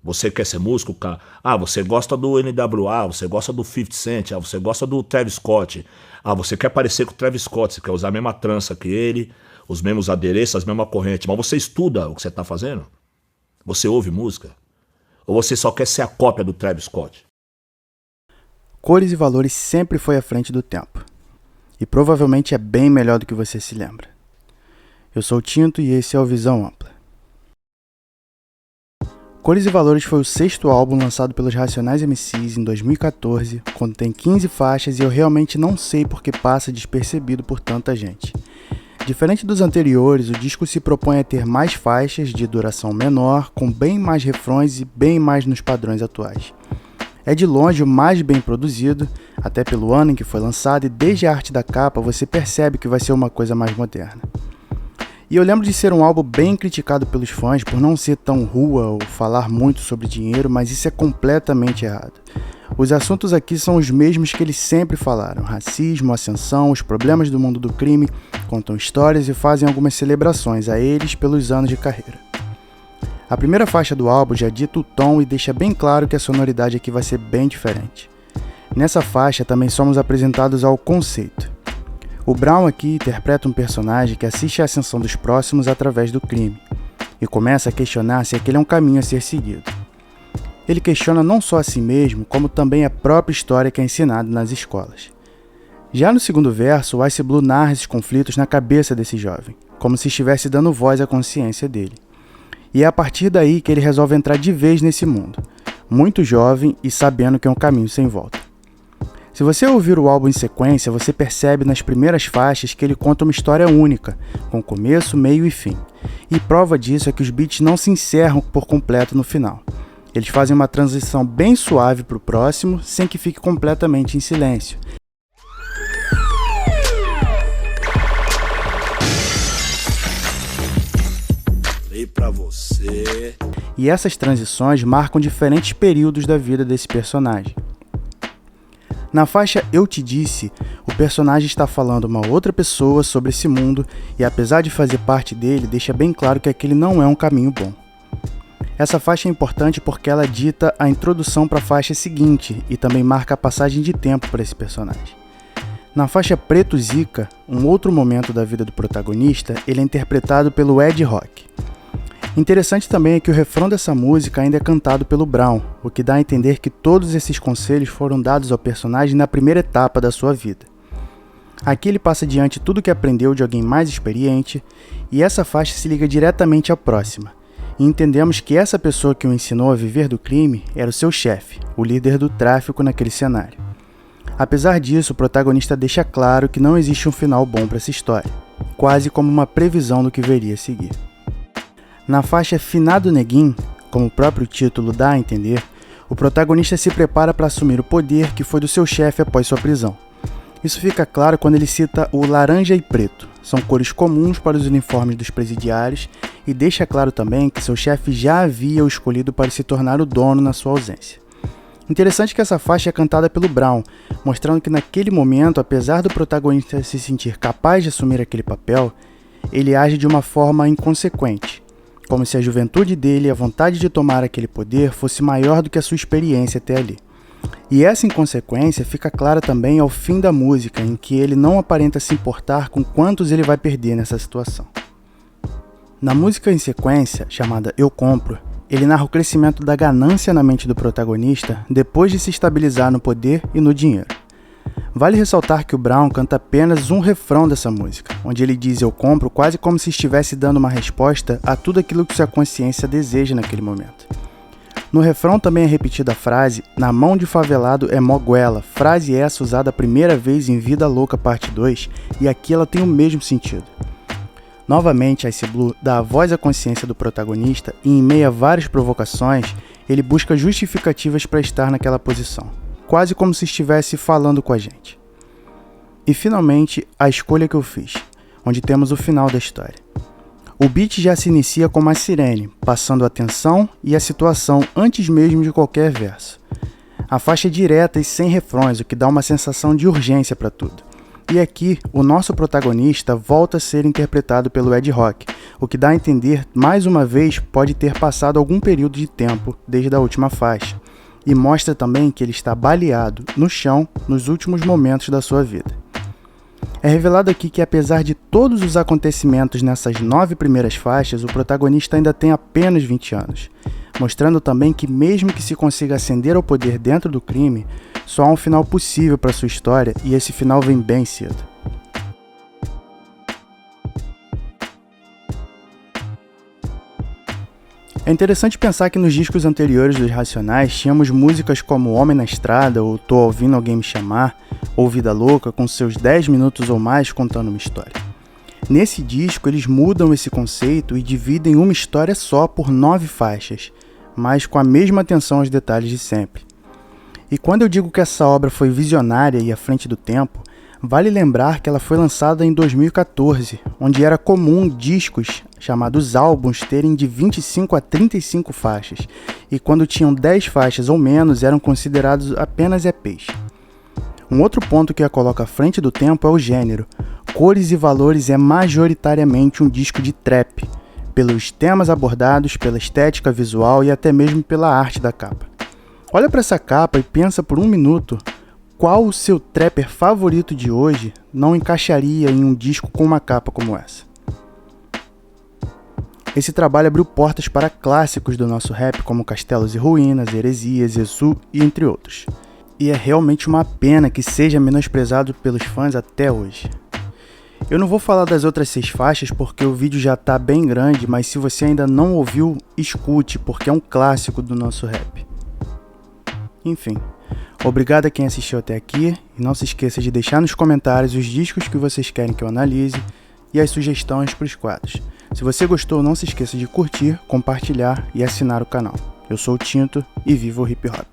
Você quer ser músico, cara? Ah, você gosta do NWA, você gosta do 50 Cent, você gosta do Travis Scott. Ah, você quer parecer com o Travis Scott, você quer usar a mesma trança que ele, os mesmos adereços, as mesmas correntes. Mas você estuda o que você está fazendo? Você ouve música? Ou você só quer ser a cópia do Travis Scott? Cores e Valores sempre foi à frente do tempo. E provavelmente é bem melhor do que você se lembra. Eu sou o Tinto e esse é o Visão Ampla. Cores e Valores foi o 6º álbum lançado pelos Racionais MCs em 2014, contém 15 faixas e eu realmente não sei por que passa despercebido por tanta gente. Diferente dos anteriores, o disco se propõe a ter mais faixas de duração menor, com bem mais refrões e bem mais nos padrões atuais. É de longe o mais bem produzido, até pelo ano em que foi lançado, e desde a arte da capa você percebe que vai ser uma coisa mais moderna. E eu lembro de ser um álbum bem criticado pelos fãs por não ser tão rua ou falar muito sobre dinheiro, mas isso é completamente errado. Os assuntos aqui são os mesmos que eles sempre falaram: racismo, ascensão, os problemas do mundo do crime, contam histórias e fazem algumas celebrações a eles pelos anos de carreira. A primeira faixa do álbum já dita o tom e deixa bem claro que a sonoridade aqui vai ser bem diferente. Nessa faixa também somos apresentados ao conceito. O Brown aqui interpreta um personagem que assiste à ascensão dos próximos através do crime, e começa a questionar se aquele é um caminho a ser seguido. Ele questiona não só a si mesmo, como também a própria história que é ensinada nas escolas. Já no segundo verso, o Ice Blue narra esses conflitos na cabeça desse jovem, como se estivesse dando voz à consciência dele. E é a partir daí que ele resolve entrar de vez nesse mundo, muito jovem e sabendo que é um caminho sem volta. Se você ouvir o álbum em sequência, você percebe nas primeiras faixas que ele conta uma história única, com começo, meio e fim. E prova disso é que os beats não se encerram por completo no final. Eles fazem uma transição bem suave para o próximo, sem que fique completamente em silêncio. E pra você. E essas transições marcam diferentes períodos da vida desse personagem. Na faixa Eu Te Disse, o personagem está falando a uma outra pessoa sobre esse mundo e, apesar de fazer parte dele, deixa bem claro que aquele não é um caminho bom. Essa faixa é importante porque ela dita a introdução para a faixa seguinte e também marca a passagem de tempo para esse personagem. Na faixa Preto Zica, um outro momento da vida do protagonista, ele é interpretado pelo Ed Rock. Interessante também é que o refrão dessa música ainda é cantado pelo Brown, o que dá a entender que todos esses conselhos foram dados ao personagem na primeira etapa da sua vida. Aqui ele passa adiante tudo o que aprendeu de alguém mais experiente, e essa faixa se liga diretamente à próxima, e entendemos que essa pessoa que o ensinou a viver do crime era o seu chefe, o líder do tráfico naquele cenário. Apesar disso, o protagonista deixa claro que não existe um final bom para essa história, quase como uma previsão do que viria a seguir. Na faixa Finado Neguinho, como o próprio título dá a entender, o protagonista se prepara para assumir o poder que foi do seu chefe após sua prisão. Isso fica claro quando ele cita o laranja e preto, são cores comuns para os uniformes dos presidiários, e deixa claro também que seu chefe já havia o escolhido para se tornar o dono na sua ausência. Interessante que essa faixa é cantada pelo Brown, mostrando que naquele momento, apesar do protagonista se sentir capaz de assumir aquele papel, ele age de uma forma inconsequente, como se a juventude dele e a vontade de tomar aquele poder fosse maior do que a sua experiência até ali. E essa inconsequência fica clara também ao fim da música, em que ele não aparenta se importar com quantos ele vai perder nessa situação. Na música em sequência, chamada Eu Compro, ele narra o crescimento da ganância na mente do protagonista depois de se estabilizar no poder e no dinheiro. Vale ressaltar que o Brown canta apenas um refrão dessa música, onde ele diz eu compro quase como se estivesse dando uma resposta a tudo aquilo que sua consciência deseja naquele momento. No refrão também é repetida a frase na mão de favelado é moguela, frase essa usada a primeira vez em Vida Louca Parte 2, e aqui ela tem o mesmo sentido. Novamente, Ice Blue dá a voz à consciência do protagonista e, em meio a várias provocações, ele busca justificativas para estar naquela posição, quase como se estivesse falando com a gente. E finalmente, A Escolha que eu fiz, onde temos o final da história. O beat já se inicia com uma sirene, passando a tensão e a situação antes mesmo de qualquer verso. A faixa é direta e sem refrões, o que dá uma sensação de urgência para tudo. E aqui, o nosso protagonista volta a ser interpretado pelo Ed Rock, o que dá a entender, mais uma vez, pode ter passado algum período de tempo desde a última faixa, e mostra também que ele está baleado no chão nos últimos momentos da sua vida. É revelado aqui que, apesar de todos os acontecimentos nessas 9 primeiras faixas, o protagonista ainda tem apenas 20 anos, mostrando também que, mesmo que se consiga ascender ao poder dentro do crime, só há um final possível para sua história, e esse final vem bem cedo. É interessante pensar que nos discos anteriores dos Racionais tínhamos músicas como Homem na Estrada, ou Tô Ouvindo Alguém Me Chamar, ou Vida Louca, com seus 10 minutos ou mais contando uma história. Nesse disco eles mudam esse conceito e dividem uma história só por 9 faixas, mas com a mesma atenção aos detalhes de sempre. E quando eu digo que essa obra foi visionária e à frente do tempo, vale lembrar que ela foi lançada em 2014, onde era comum discos chamados álbuns terem de 25 a 35 faixas, e quando tinham 10 faixas ou menos eram considerados apenas EPs. Um outro ponto que a coloca à frente do tempo é o gênero. Cores e Valores é majoritariamente um disco de trap, pelos temas abordados, pela estética visual e até mesmo pela arte da capa. Olha para essa capa e pensa por um minuto qual o seu trapper favorito de hoje não encaixaria em um disco com uma capa como essa. Esse trabalho abriu portas para clássicos do nosso rap como Castelos e Ruínas, Heresias, Exu e entre outros. E é realmente uma pena que seja menosprezado pelos fãs até hoje. Eu não vou falar das outras 6 faixas porque o vídeo já tá bem grande, mas se você ainda não ouviu, escute, porque é um clássico do nosso rap. Enfim, obrigado a quem assistiu até aqui, e não se esqueça de deixar nos comentários os discos que vocês querem que eu analise e as sugestões para os quadros. Se você gostou, não se esqueça de curtir, compartilhar e assinar o canal. Eu sou o Tinto e viva o hip hop.